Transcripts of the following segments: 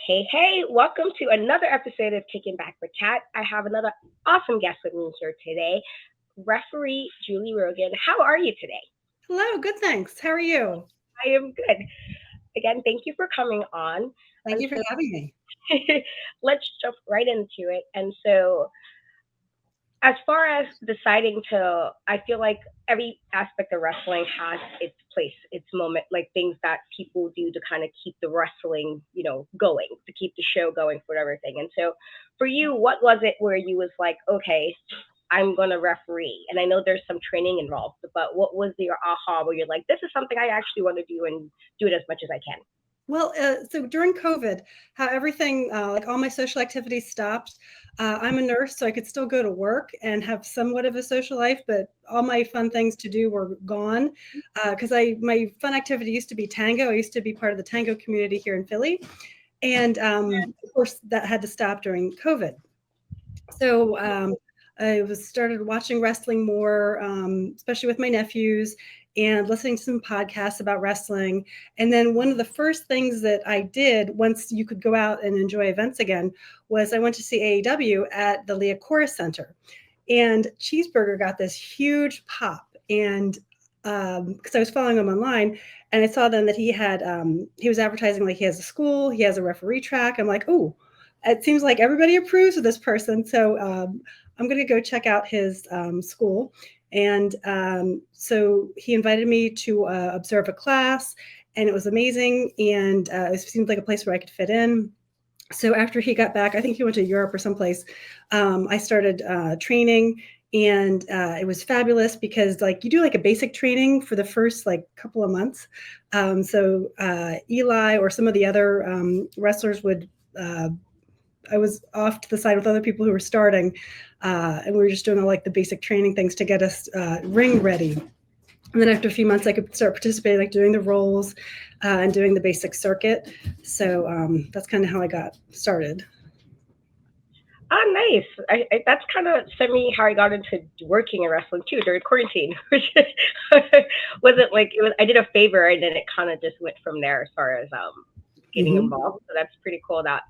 Hey, hey, welcome to another episode of Kicking Back with Cat. I have another awesome guest with me here today, referee Julie Rogan. How are you today? Hello, good thanks. How are you? I am good. Again, thank you for coming on. Thank And you for having me. so let's jump right into it. And so, as far as deciding to, I feel like every aspect of wrestling has its place, its moment, like things that people do to kind of keep the wrestling, going, to keep the show going for everything. And so, for you, what was it where you was like, okay, I'm gonna referee, and I know there's some training involved, but what was your aha where you're like, this is something I actually want to do and do it as much as I can? So during COVID, how everything, like all my social activities stopped. I'm a nurse, so I could still go to work and have somewhat of a social life, but all my fun things to do were gone. Because my fun activity used to be tango. I used to be part of the tango community here in Philly, and of course that had to stop during COVID. So I was started watching wrestling more, especially with my nephews, and listening to some podcasts about wrestling. And then one of the first things that I did once you could go out and enjoy events again was I went to see AEW at the Leah Chorus Center, and Cheeseburger got this huge pop. And because I was following him online, and I saw then that he was advertising like he has a school, he has a referee track. I'm like, oh, it seems like everybody approves of this person. So I'm going to go check out his school. And so he invited me to observe a class, and it was amazing. And it seemed like a place where I could fit in. So after he got back, I think he went to Europe or someplace. I started training, and it was fabulous because like you do like a basic training for the first like couple of months. So Eli or some of the other wrestlers would. I was off to the side with other people who were starting, and we were just doing all like the basic training things to get us ring ready. And then after a few months, I could start participating, like doing the rolls and doing the basic circuit. So that's kind of how I got started. Ah, nice. That's kind of semi how I got into working in wrestling too during quarantine. Which wasn't like it was. I did a favor, and then it kind of just went from there as far as getting Mm-hmm. involved. So that's pretty cool. That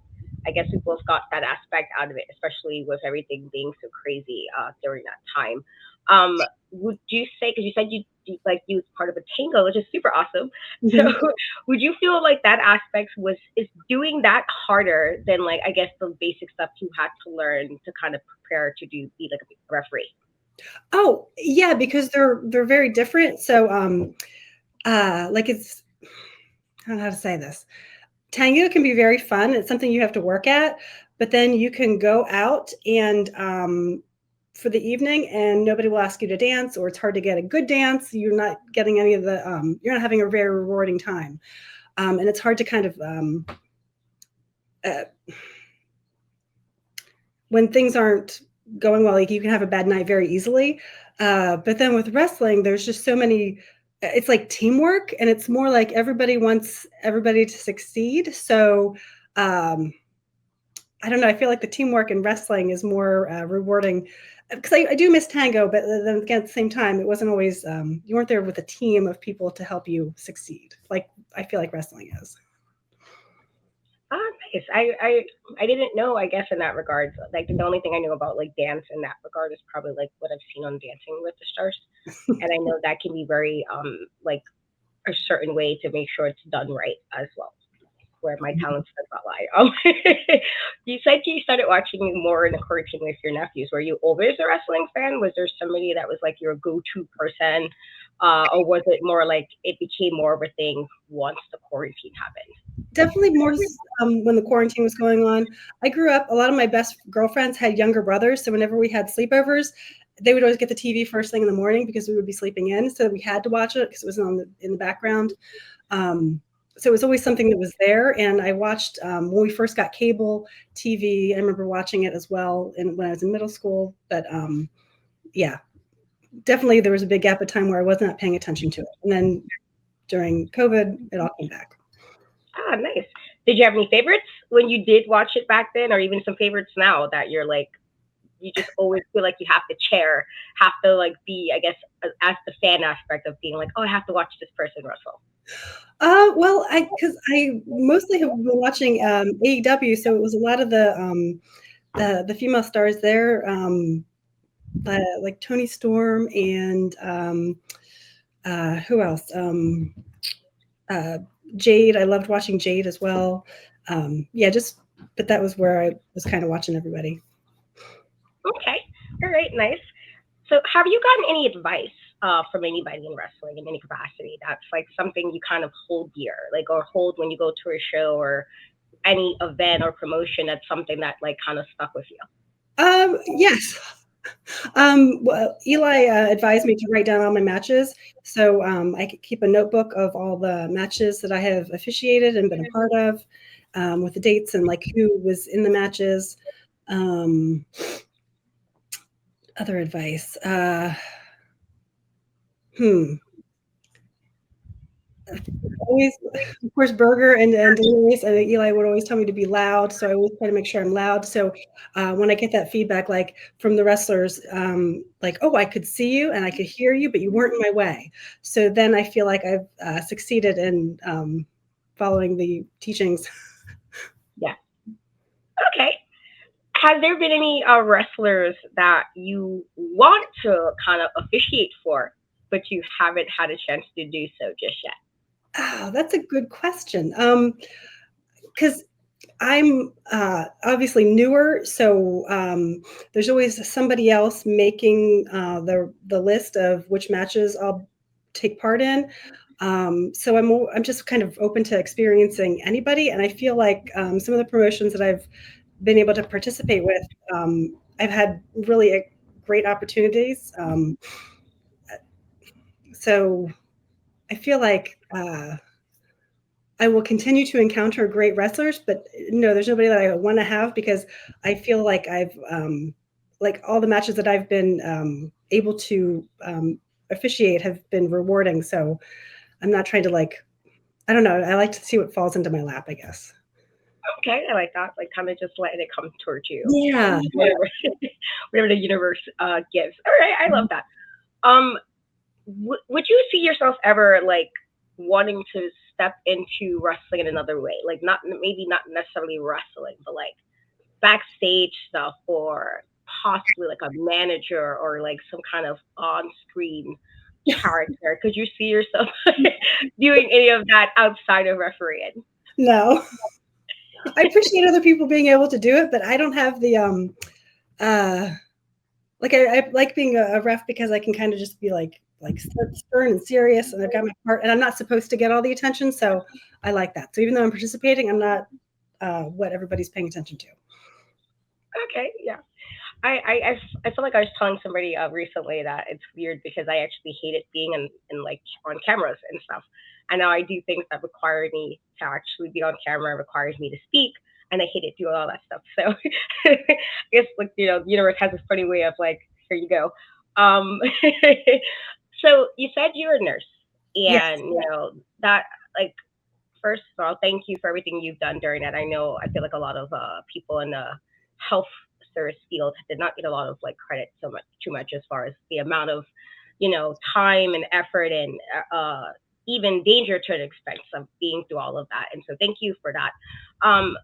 I guess we both got that aspect out of it, especially with everything being so crazy during that time. Um, would you say, because you said you was part of a tango, which is super awesome. So Mm-hmm. would you feel like that aspect was is doing that harder than like I guess the basic stuff you had to learn to kind of prepare to do be like a referee? Oh yeah, because they're very different. So like it's I don't know how to say this. Tango can be very fun. It's something you have to work at, but then you can go out and for the evening, and nobody will ask you to dance, or it's hard to get a good dance. You're not getting any of the. You're not having a very rewarding time, and it's hard to kind of uh, when things aren't going well. Like you can have a bad night very easily. But then with wrestling, there's just so many. It's like teamwork, and it's more like everybody wants everybody to succeed. So um, I don't know. I feel like the teamwork in wrestling is more rewarding because I do miss tango, but then again, at the same time, it wasn't always you weren't there with a team of people to help you succeed. Like I feel like wrestling is. Ah, nice. I didn't know. I guess in that regard, like the only thing I know about like dance in that regard is probably like what I've seen on Dancing with the Stars, and I know that can be very like a certain way to make sure it's done right as well. Where my talents does not lie. You said you started watching more in according with your nephews. Were you always a wrestling fan? Was there somebody that was like your go-to person, or was it more like it became more of a thing once the quarantine happened? Definitely more when the quarantine was going on. I grew up, a lot of my best girlfriends had younger brothers. So whenever we had sleepovers, they would always get the TV first thing in the morning because we would be sleeping in. So we had to watch it because it was in the background. Um, so it was always something that was there. And I watched when we first got cable TV. I remember watching it as well when I was in middle school. But yeah, definitely there was a big gap of time where I was not paying attention to it. And then during COVID, it all came back. Ah, nice. Did you have any favorites when you did watch it back then, or even some favorites now that you're like you just always feel like you have to like be, I guess, as the fan aspect of being like, oh, I have to watch this person wrestle. Well, because I mostly have been watching AEW, so it was a lot of the female stars there, like Tony Storm and who else? Jade. I loved watching Jade as well. Yeah, but that was where I was kind of watching everybody. Okay, all right, nice. So, have you gotten any advice from anybody in wrestling in any capacity? That's like something you kind of hold dear, like or hold when you go to a show or any event or promotion. That's something that like kind of stuck with you. Yes. Well, Eli advised me to write down all my matches, so I could keep a notebook of all the matches that I have officiated and been a part of, with the dates and like who was in the matches. Um, Other advice. Hmm. Always, of course, Burger and Denise and Eli would always tell me to be loud, so I always try to make sure I'm loud. So when I get that feedback, like from the wrestlers, like, oh, I could see you and I could hear you, but you weren't in my way. So then I feel like I've succeeded in following the teachings. Yeah. Okay. Has there been any wrestlers that you want to kind of officiate for, but you haven't had a chance to do so just yet? Oh, that's a good question. Because I'm obviously newer, so there's always somebody else making the list of which matches I'll take part in. So I'm just kind of open to experiencing anybody, and I feel like some of the promotions that I've been able to participate with, I've had really great opportunities. So I feel like I will continue to encounter great wrestlers, but no, there's nobody that I want to have because I feel like I've like all the matches that I've been able to officiate have been rewarding. So I'm not trying to like, I don't know. I like to see what falls into my lap, I guess. Okay, I like that. Like kind of just letting it come towards you. Yeah. Whatever, whatever the universe gives. All right, I love that. Um, would you see yourself ever like wanting to step into wrestling in another way? Like not maybe not necessarily wrestling, but like backstage stuff or possibly like a manager or like some kind of on-screen character. Could you see yourself doing any of that outside of refereeing? No, I appreciate other people being able to do it, but I don't have the uh like I like being a ref because I can kind of just be like stern and serious, and I've got my part, and I'm not supposed to get all the attention, so I like that. So even though I'm participating, I'm not what everybody's paying attention to. Okay, yeah. I feel like I was telling somebody recently that it's weird because I actually hated being in like on cameras and stuff. And now I do things that require me to actually be on camera, requires me to speak, and I hated doing all that stuff. So I guess like the universe has this funny way of like, here you go. Um, so you said you're a nurse, Yes. and that like first of all, thank you for everything you've done during that. I feel like a lot of people in the health service field did not get a lot of like credit too much as far as the amount of time and effort and even danger to an expense of being through all of that. And so thank you for that. Um,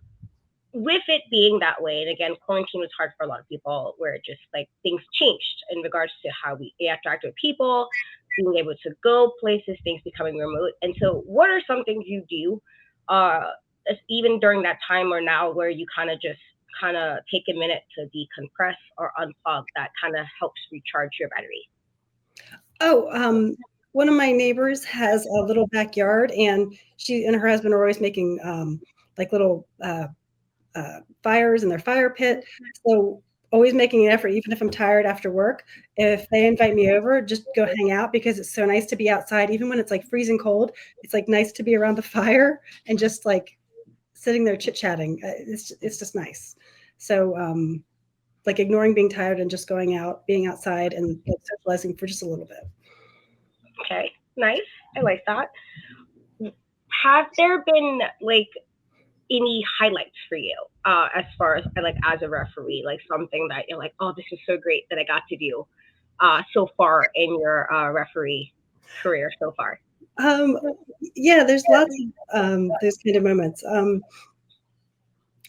with it being that way, and again, quarantine was hard for a lot of people where it just like things changed in regards to how we interact with people, being able to go places, things becoming remote. And so, what are some things you do, even during that time or now, where you kind of take a minute to decompress or unplug that kind of helps recharge your battery? Oh, one of my neighbors has a little backyard, and she and her husband are always making like little fires in their fire pit. So always making an effort, even if I'm tired after work. If they invite me over, just go hang out because it's so nice to be outside, even when it's like freezing cold. It's like nice to be around the fire and just like sitting there chit chatting. It's just nice. So like ignoring being tired and just going out, being outside, and like, socializing for just a little bit. Okay, nice. I like that. Have there been like any highlights for you as far as like as a referee, like something that you're like, oh, this is so great that I got to do so far in your referee career so far? Um, yeah, there's lots of those kind of moments.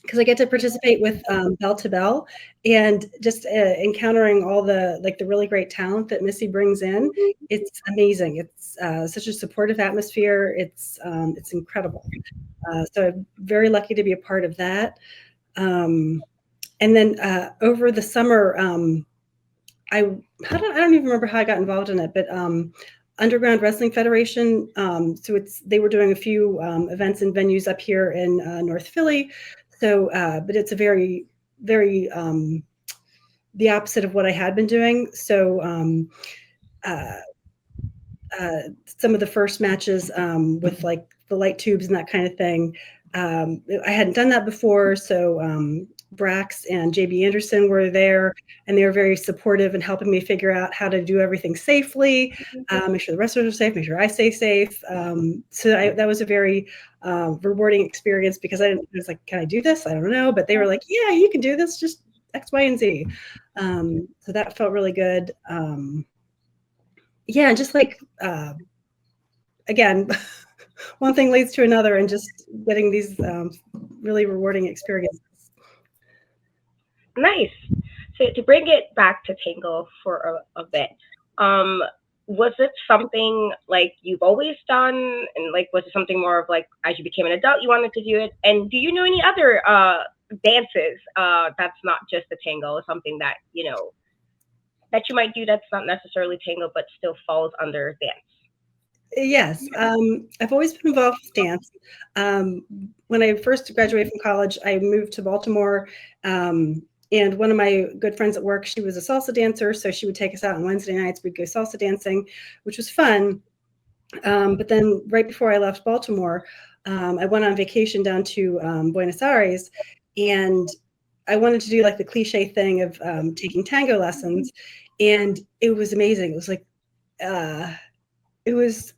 Because I get to participate with Bell to Bell, and just encountering all the like the really great talent that Missy brings in. It's amazing. It's such a supportive atmosphere. It's incredible. So I'm very lucky to be a part of that. And then over the summer, I don't even remember how I got involved in it, but Underground Wrestling Federation. So they were doing a few events and venues up here in North Philly. So, but it's a very, very the opposite of what I had been doing. So, some of the first matches with like the light tubes and that kind of thing, I hadn't done that before. So, Brax and JB Anderson were there, and they were very supportive and helping me figure out how to do everything safely, make sure the wrestlers are safe, make sure I stay safe. That was a very rewarding experience, because I was like, can I do this? I don't know. But they were like, yeah, you can do this, just X, Y, and Z. So that felt really good. Yeah, just like, again, one thing leads to another, and just getting these really rewarding experiences. Nice. So to bring it back to Tango for a bit, was it something like you've always done, and like was it something more of like as you became an adult you wanted to do it? And do you know any other dances that's not just the tango, something that that you might do that's not necessarily tango but still falls under dance? Yes, I've always been involved with dance. When I first graduated from college, I moved to Baltimore, and one of my good friends at work, she was a salsa dancer, so she would take us out on Wednesday nights. We'd go salsa dancing, which was fun. But then right before I left Baltimore, I went on vacation down to Buenos Aires, and I wanted to do like the cliche thing of taking tango lessons, and it was amazing. It was like it was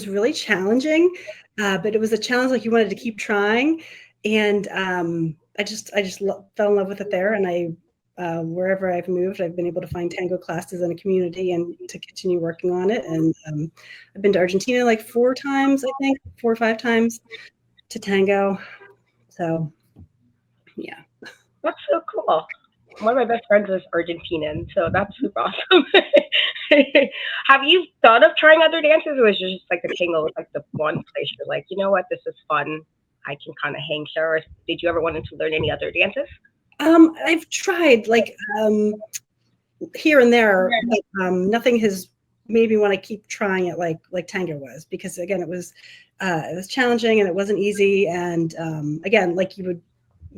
really challenging, but it was a challenge like you wanted to keep trying, and I just fell in love with it there, and I wherever I've moved, I've been able to find tango classes in a community and to continue working on it. And I've been to Argentina like 4 times, I think 4 or 5 times to tango. So yeah. That's so cool. One of my best friends is Argentinian, so that's super awesome. Have you thought of trying other dances, or was it just like the tango was like the one place you're like, you know what, this is fun. I can kind of hang here. Or did you ever want to learn any other dances? I've tried like here and there, but nothing has made me want to keep trying it like tango was, because again it was challenging and it wasn't easy, and again, like you would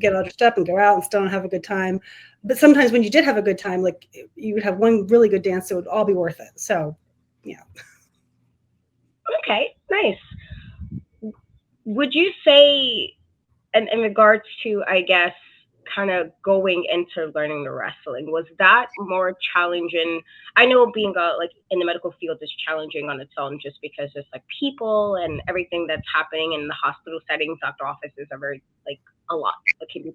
get all dressed up and go out and still don't have a good time, but sometimes when you did have a good time, like you would have one really good dance, so it would all be worth it. So yeah. Okay, nice. Would you say, in regards to, I guess, kind of going into learning the wrestling, was that more challenging? I know being like in the medical field is challenging on its own, just because there's like people and everything that's happening in the hospital settings. Doctor offices are very like a lot. It can be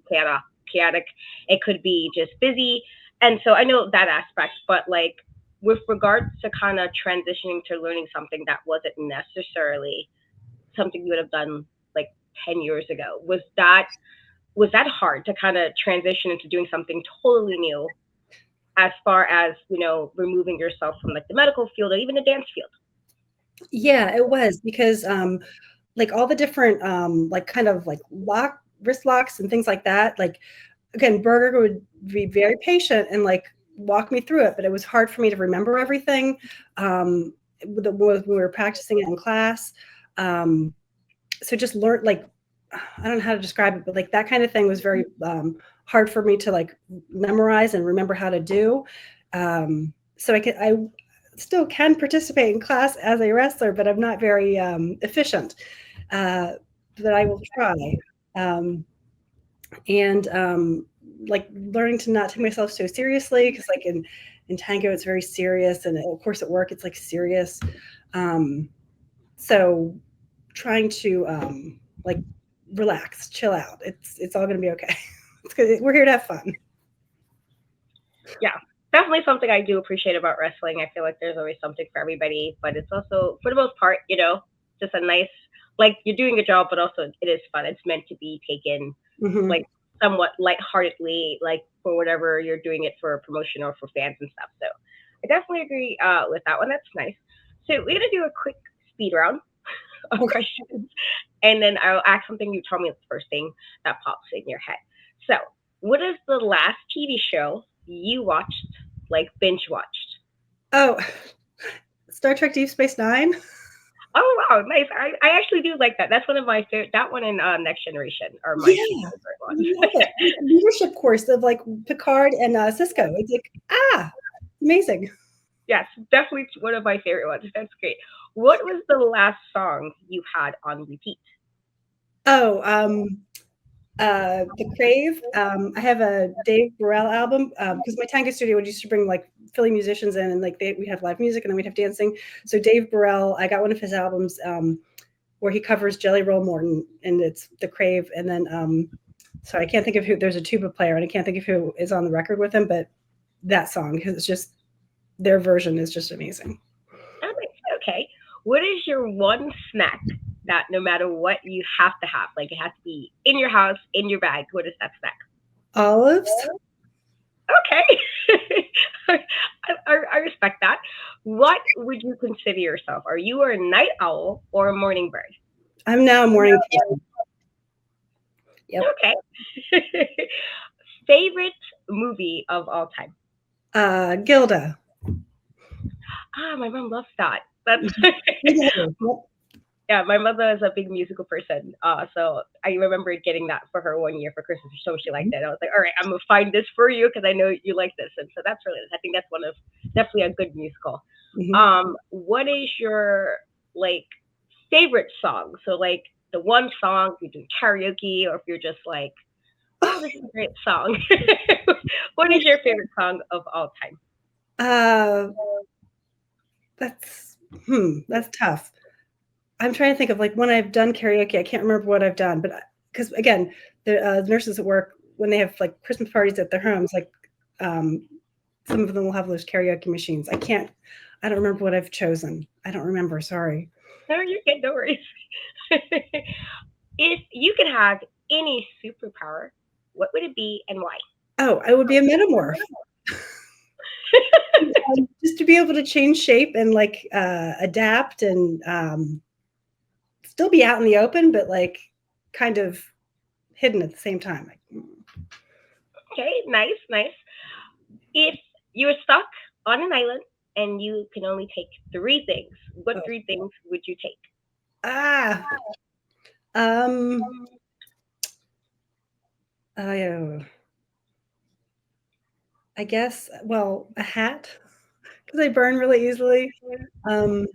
chaotic. It could be just busy, and so I know that aspect. But like with regards to kind of transitioning to learning something that wasn't necessarily something you would have done like 10 years ago, was that hard to kind of transition into doing something totally new, as far as removing yourself from like the medical field or even the dance field? Yeah, it was, because like all the different like kind of like wrist locks and things like that, like again, Berger would be very patient and like walk me through it, but it was hard for me to remember everything when we were practicing it in class. So just learn, like, I don't know how to describe it, but like that kind of thing was very hard for me to like memorize and remember how to do. So I still can participate in class as a wrestler, but I'm not very efficient. But I will try. And like learning to not take myself so seriously, because like in tango it's very serious, and of course at work it's like serious. So trying to like relax, chill out. It's all going to be okay. We're here to have fun. Yeah, definitely something I do appreciate about wrestling. I feel like there's always something for everybody, but it's also, for the most part, just a nice, like you're doing a job, but also it is fun. It's meant to be taken Mm-hmm. like somewhat lightheartedly, like for whatever you're doing it for promotion or for fans and stuff. So I definitely agree with that one. That's nice. So we're gonna do a quick speed round of Okay. questions, and then I'll ask something. You tell me the first thing that pops in your head. So, what is the last TV show you watched, like binge watched? Oh, Star Trek Deep Space Nine. Oh wow, nice. I actually do like that. That's one of my favorite. That one and Next Generation are my two Yeah, favorite I ones. love it. And the leadership course of like Picard and Cisco. It's like, amazing. Yes, definitely one of my favorite ones. That's great. What was the last song you had on repeat? Oh, the Crave. I have a Dave Burrell album because my tango studio would used to bring like Philly musicians in, and like we have live music and then we'd have dancing. So Dave Burrell, I got one of his albums where he covers Jelly Roll Morton, and it's the Crave. And then sorry, I can't think of who. There's a tuba player, and I can't think of who is on the record with him, but that song, because it's just their version is just amazing. Oh, okay. What is your one snack that no matter what you have to have? Like it has to be in your house, in your bag. What is that snack? Olives. Okay. I respect that. What would you consider yourself? Are you a night owl or a morning bird? I'm now a morning person. Yep. Okay. Favorite movie of all time? Gilda. My mom loves that. That's Yep. yeah. My mother is a big musical person. So I remember getting that for her one year for Christmas. So she liked it. I was like, all right, I'm gonna find this for you because I know you like this, and so that's really nice. I think that's one of definitely a good musical. Mm-hmm. What is your like favorite song? So like the one song you do karaoke, or if you're just like, oh, this is a great song. What is your favorite song of all time? Uh, that's that's tough. I'm trying to think of like when I've done karaoke. I can't remember what I've done, but because again, the nurses at work when they have like Christmas parties at their homes, like um, some of them will have those karaoke machines. I don't remember what I've chosen. I don't remember. Sorry. No, you get no worries. If you could have any superpower, what would it be and why? Oh, I would be a metamorph. Just to be able to change shape and like adapt and still be out in the open, but like kind of hidden at the same time. Like, Okay, nice, nice. If you were stuck on an island and you can only take three things, what oh, three things would you take? ah, um, oh, I guess. Well, a hat because I burn really easily. Um,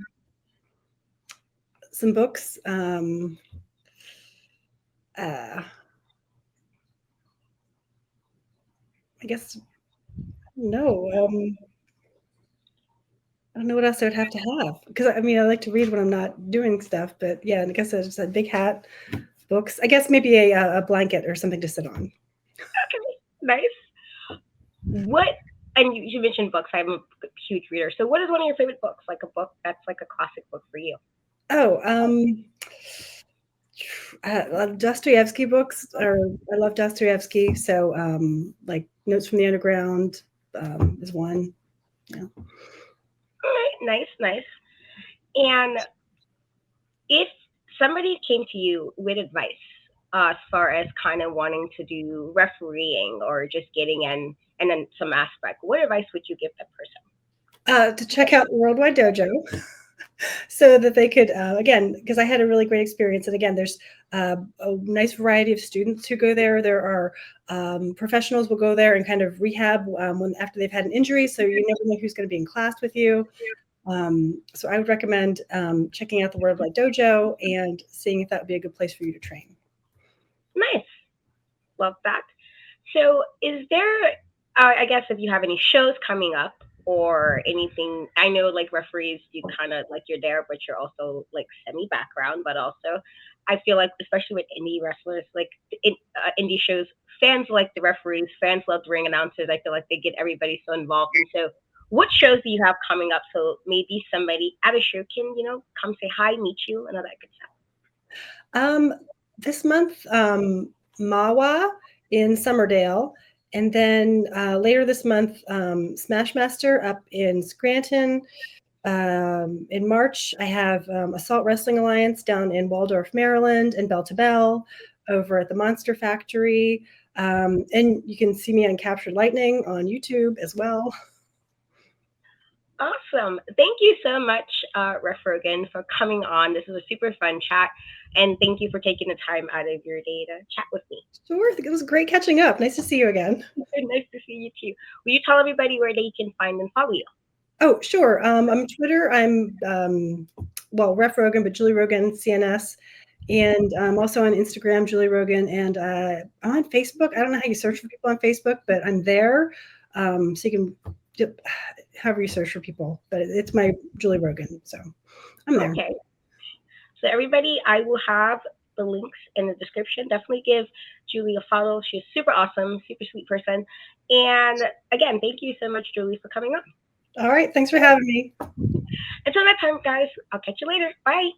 some books. Uh, I guess no. I don't know what else I would have to have because I mean I like to read when I'm not doing stuff, but yeah, I guess I just a big hat, books. I guess maybe a blanket or something to sit on. Okay, nice. What, and you mentioned books. I'm a huge reader. So what is one of your favorite books? Like a book that's like a classic book for you? Oh, Dostoevsky books, or I love Dostoevsky. So, like Notes from the Underground is one. Yeah. All right, nice, nice. And if somebody came to you with advice as far as kind of wanting to do refereeing or just getting in then some aspect, what advice would you give that person? To check out the Worldwide Dojo so that they could, again, because I had a really great experience. And again, there's a nice variety of students who go there. There are professionals will go there and kind of rehab when after they've had an injury. So you never know who's going to be in class with you. So I would recommend checking out the Worldwide Dojo and seeing if that would be a good place for you to train. Nice, love that. So, is there? I guess if you have any shows coming up or anything? I know like referees, you kind of like you're there, but you're also like semi background. But also, I feel like especially with indie wrestlers, like indie shows, fans like the referees, fans love the ring announcers. I feel like they get everybody so involved. And so, what shows do you have coming up? So maybe somebody at a show can come say hi, meet you, and all that good stuff. This month, Mawa in Summerdale. And then later this month, Smashmaster up in Scranton. In March, I have Assault Wrestling Alliance down in Waldorf, Maryland, and Bell to Bell over at the Monster Factory. And you can see me on Captured Lightning on YouTube as well. Awesome. Thank you so much, Ref Rogan, for coming on. This was a super fun chat. And thank you for taking the time out of your day to chat with me. Sure. It was great catching up. Nice to see you again. Nice to see you too. Will you tell everybody where they can find and follow you? Oh, sure. I'm on Twitter. I'm, Ref Rogan, but Julie Rogan, CNS. And I'm also on Instagram, Julie Rogan. And I'm on Facebook. I don't know how you search for people on Facebook, but I'm there. So you can however you search for people. But it's my Julie Rogan. So I'm there. Okay. So everybody, I will have the links in the description. Definitely give Julie a follow. She's super awesome, super sweet person. And again, thank you so much, Julie, for coming on. All right. Thanks for having me. Until next time, guys, I'll catch you later. Bye.